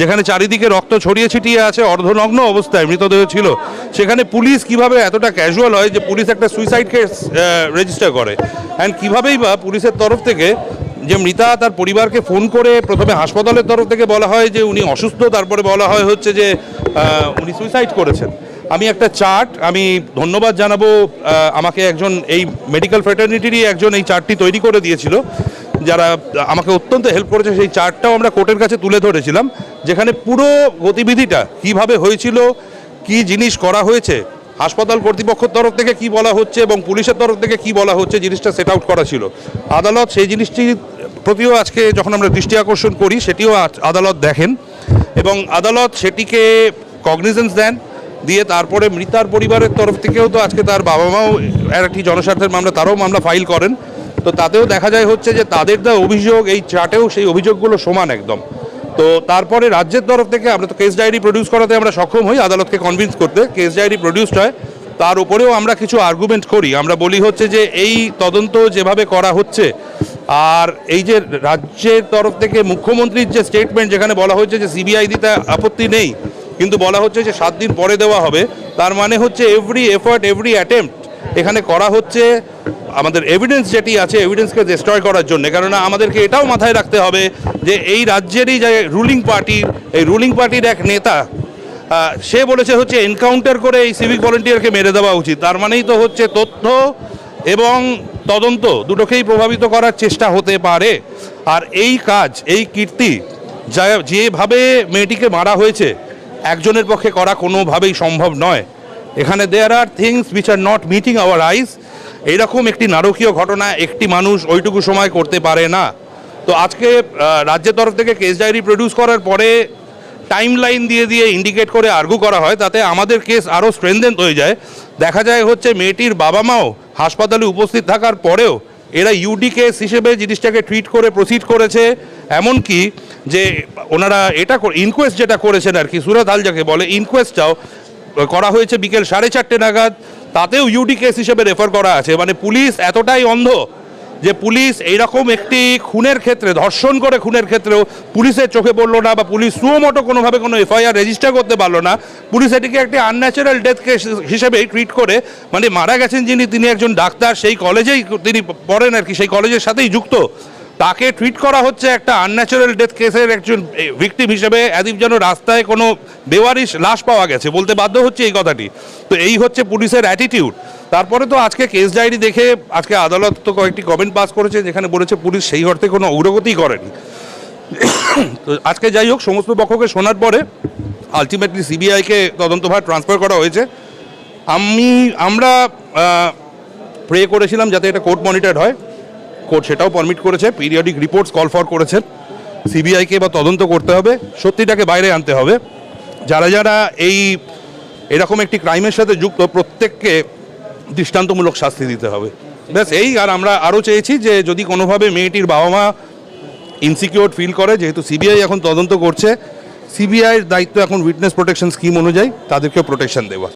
যেখানে চারিদিকে রক্ত ছড়িয়ে ছিটিয়ে আছে, অর্ধনগ্ন অবস্থায় মৃতদেহ ছিল, সেখানে পুলিশ কিভাবে এতটা ক্যাজুয়াল হয় যে পুলিশ একটা সুইসাইড কেস রেজিস্টার করে। অ্যান্ড কীভাবেই বা পুলিশের তরফ থেকে যে মৃতা তার পরিবারকে ফোন করে প্রথমে হাসপাতালের তরফ থেকে বলা হয় যে উনি অসুস্থ, তারপরে বলা হয় হচ্ছে যে উনি সুইসাইড করেছেন। আমি একটা চার্ট, আমি ধন্যবাদ জানাবো আমাকে একজন এই মেডিকেল ফ্রেটার্নিটিরই একজন এই চার্টটি তৈরি করে দিয়েছিল, যারা আমাকে অত্যন্ত হেল্প করেছে। সেই চার্টটাও আমরা কোর্টের কাছে তুলে ধরেছিলাম, যেখানে পুরো গতিবিধিটা কিভাবে হয়েছিল, কি জিনিস করা হয়েছে, হাসপাতাল কর্তৃপক্ষের তরফ থেকে কি বলা হচ্ছে এবং পুলিশের তরফ থেকে কি বলা হচ্ছে, জিনিসটা সেট আউট করা ছিল। আদালত সেই জিনিসটির প্রতিও আজকে যখন আমরা দৃষ্টি আকর্ষণ করি, সেটিও আদালত দেখেন এবং আদালত সেটিকে কগনিজেন্স দেন, দিয়ে তারপরে মৃতার পরিবারের তরফ থেকেও তো আজকে তার বাবা মাও একটি জনস্বার্থের মামলা, তারাও মামলা ফাইল করেন। তো তাতেও দেখা যায় হচ্ছে যে তাদের যা অভিযোগ, এই চার্টেও সেই অভিযোগগুলো সমান একদম। তো তারপরে রাজ্যের তরফ থেকে আমরা তো কেস ডায়েরি প্রডিউস করাতে আমরা সক্ষম হই আদালতকে কনভিন্স করতে। কেস ডায়েরি প্রডিউসড হয়, তার উপরেও আমরা কিছু আর্গুমেন্ট করি। আমরা বলি হচ্ছে যে এই তদন্ত যেভাবে করা হচ্ছে, আর এই যে রাজ্যের তরফ থেকে মুখ্যমন্ত্রীর যে স্টেটমেন্ট, যেখানে বলা হচ্ছে যে সিবিআই দিতে আপত্তি নেই, কিন্তু বলা হচ্ছে যে 7 দিন পরে দেওয়া হবে, তার মানে হচ্ছে এভরি এফার্ট, এভরি অ্যাটেম্প্ট এখানে করা হচ্ছে আমাদের এভিডেন্স যেটি আছে, এভিডেন্সকে ডিস্ট্রয় করার জন্য। কেননা আমাদেরকে এটাও মাথায় রাখতে হবে যে এই রাজ্যেরই যে রুলিং পার্টি, এই রুলিং পার্টির এক নেতা সে বলেছে হচ্ছে এনকাউন্টার করে এই সিভিক ভলেন্টিয়ারকে মেরে দেওয়া উচিত। তার মানেই তো হচ্ছে তথ্য এবং তদন্ত দুটোকেই প্রভাবিত করার চেষ্টা হতে পারে। আর এই কাজ, এই কীর্তি যেভাবে মেয়েটিকে মারা হয়েছে, একজনের পক্ষে করা কোনোভাবেই সম্ভব নয়। এখানে there are things which are not meeting our eyes. এইরকম একটি নারকীয় ঘটনা একটি মানুষ ওইটুকু সময় করতে পারে না। তো আজকে রাজ্যের তরফ থেকে কেস ডায়েরি প্রডিউস করার পরে টাইম লাইন দিয়ে ইন্ডিকেট করে আর্গু করা হয়, তাতে আমাদের কেস আরও স্ট্রেনথেন হয়ে যায়। দেখা যায় হচ্ছে মেয়েটির বাবা মাও হাসপাতালে উপস্থিত থাকার পরেও এরা ইউডি কেস হিসেবে জিনিসটাকে ট্রিট করে প্রসিড করেছে। এমনকি যে ওনারা এটা ইনকোয়েস্ট যেটা করেছেন আর কি, সুরত হাল যাকে বলে, ইনকোয়েস্টটাও করা হয়েছে বিকেল 4:30 নাগাদ, তাতেও ইউডি কেস হিসেবে রেফার করা আছে। মানে পুলিশ এতটাই অন্ধ যে পুলিশ এইরকম একটি খুনের ক্ষেত্রে, ধর্ষণ করে খুনের ক্ষেত্রেও পুলিশের চোখে পড়লো না, বা পুলিশ সুমোটো কোনোভাবে কোনো এফআইআর রেজিস্টার করতে পারলো না। পুলিশ এটিকে একটি আনন্যাচারাল ডেথ কেস হিসেবেই ট্রিট করে, মানে মারা গেছেন যিনি, তিনি একজন ডাক্তার, সেই কলেজেই তিনি পড়েন আর কি, সেই কলেজের সাথেই যুক্ত, তাকে ট্রিট করা হচ্ছে একটা আনন্যাচারাল ডেথ কেসের একজন ভিকটিম হিসেবে, অ্যাদিব যেন রাস্তায় কোনো বেওয়ারিশ লাশ পাওয়া গেছে বলতে বাধ্য হচ্ছে এই কথাটি। তো এই হচ্ছে পুলিশের অ্যাটিটিউড। তারপরে তো আজকে কেস ডায়েরি দেখে আজকে আদালত তো কয়েকটি কমেন্ট পাস করেছে, যেখানে বলেছে পুলিশ সেই অর্থে কোনো অগ্রগতি করেনি। তো আজকে যাই হোক, সমস্ত পক্ষকে শোনার পরে আলটিমেটলি সিবিআইকে তদন্তভার ট্রান্সফার করা হয়েছে। আমরা প্রে করেছিলাম যাতে এটা কোর্ট মনিটর্ড হয়, কোর্ট সেটাও পারমিট করেছে। পিরিয়ডিক রিপোর্টস কল ফর করেছেন। সিবিআইকে এবার তদন্ত করতে হবে, সত্যিটাকে বাইরে আনতে হবে। যারা যারা এরকম একটি ক্রাইমের সাথে যুক্ত, প্রত্যেককে দৃষ্টান্তমূলক শাস্তি দিতে হবে, ব্যাস এই। আর আমরা আরও চেয়েছি যে যদি কোনোভাবে মেয়েটির বাবা মা ইনসিকিউর ফিল করে, যেহেতু সিবিআই এখন তদন্ত করছে, সিবিআইয়ের দায়িত্ব এখন উইটনেস প্রোটেকশন স্কিম অনুযায়ী তাদেরকেও প্রোটেকশন দেওয়া।